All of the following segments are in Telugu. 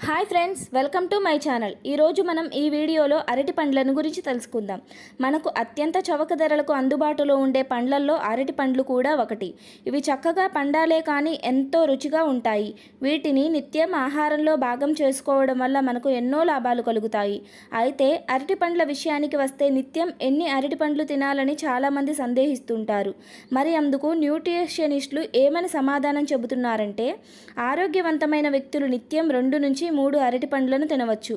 Hi friends, welcome to my channel. ఈరోజు మనం ఈ వీడియోలో అరటి పండ్లను గురించి తెలుసుకుందాం. మనకు అత్యంత చవక ధరలకు అందుబాటులో ఉండే పండ్లల్లో అరటి పండ్లు కూడా ఒకటి. ఇవి చక్కగా పండాలే కానీ ఎంతో రుచిగా ఉంటాయి. వీటిని నిత్యం ఆహారంలో భాగం చేసుకోవడం వల్ల మనకు ఎన్నో లాభాలు కలుగుతాయి. అయితే అరటి పండ్ల విషయానికి వస్తే నిత్యం ఎన్ని అరటి పండ్లు తినాలని చాలామంది సందేహిస్తుంటారు. మరి అందుకు న్యూట్రిషనిస్టులు ఏమని సమాధానం చెబుతున్నారంటే, ఆరోగ్యవంతమైన వ్యక్తులు నిత్యం 2 నుంచి 3 అరటి పండ్లను తినవచ్చు.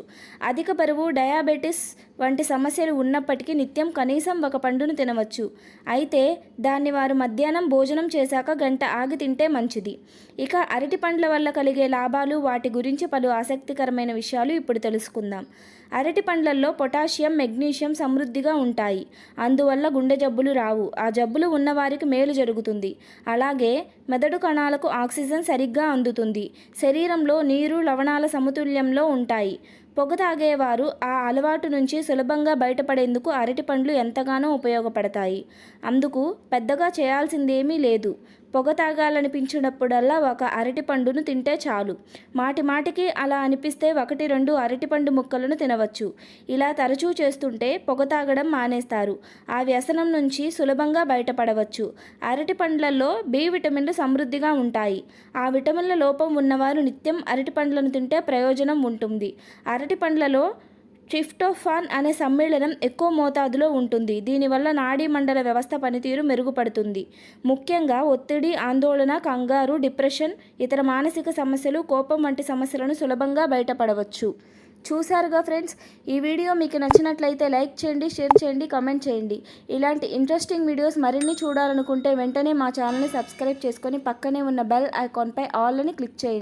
అధిక బరువు, డయాబెటిస్ వంటి సమస్యలు ఉన్నప్పటికీ నిత్యం కనీసం 1 పండును తినవచ్చు. అయితే దాన్ని వారు మధ్యాహ్నం భోజనం చేశాక గంట ఆగి తింటే మంచిది. ఇక అరటి పండ్ల వల్ల కలిగే లాభాలు, వాటి గురించి పలు ఆసక్తికరమైన విషయాలు ఇప్పుడు తెలుసుకుందాం. అరటి పండ్లల్లో పొటాషియం, మెగ్నీషియం సమృద్ధిగా ఉంటాయి. అందువల్ల గుండె జబ్బులు రావు. ఆ జబ్బులు ఉన్నవారికి మేలు జరుగుతుంది. అలాగే మెదడు కణాలకు ఆక్సిజన్ సరిగ్గా అందుతుంది. శరీరంలో నీరు, లవణాల సమతుల్యంలో ఉంటాయి. పొగ తాగేవారు ఆ అలవాటు నుంచి సులభంగా బయటపడేందుకు అరటి పండ్లు ఎంతగానో ఉపయోగపడతాయి. అందుకు పెద్దగా చేయాల్సిందేమీ లేదు. పొగ తాగాలనిపించినప్పుడల్లా 1 అరటి పండును తింటే చాలు. మాటిమాటికి అలా అనిపిస్తే 1-2 అరటిపండు ముక్కలను తినవచ్చు. ఇలా తరచూ చేస్తుంటే పొగ తాగడం మానేస్తారు. ఆ వ్యసనం నుంచి సులభంగా బయటపడవచ్చు. అరటి పండ్లలో బి విటమిన్లు సమృద్ధిగా ఉంటాయి. ఆ విటమిన్ల లోపం ఉన్నవారు నిత్యం అరటి పండ్లను తింటే ప్రయోజనం ఉంటుంది. అరటి పండ్లలో ట్రిప్టోఫాన్ అనే సమ్మేళనం ఎక్కువ మోతాదులో ఉంటుంది. దీనివల్ల నాడీ మండల వ్యవస్థ పనితీరు మెరుగుపడుతుంది. ముఖ్యంగా ఒత్తిడి, ఆందోళన, కంగారు, డిప్రెషన్, ఇతర మానసిక సమస్యలు, కోపం వంటి సమస్యలను సులభంగా బయటపడవచ్చు. చూశారుగా ఫ్రెండ్స్, ఈ వీడియో మీకు నచ్చినట్లయితే లైక్ చేయండి, షేర్ చేయండి, కామెంట్ చేయండి. ఇలాంటి ఇంట్రెస్టింగ్ వీడియోస్ మరిన్ని చూడాలనుకుంటే వెంటనే మా ఛానల్ని సబ్స్క్రైబ్ చేసుకొని పక్కనే ఉన్న బెల్ ఐకాన్పై ఆల్ అని క్లిక్ చేయండి.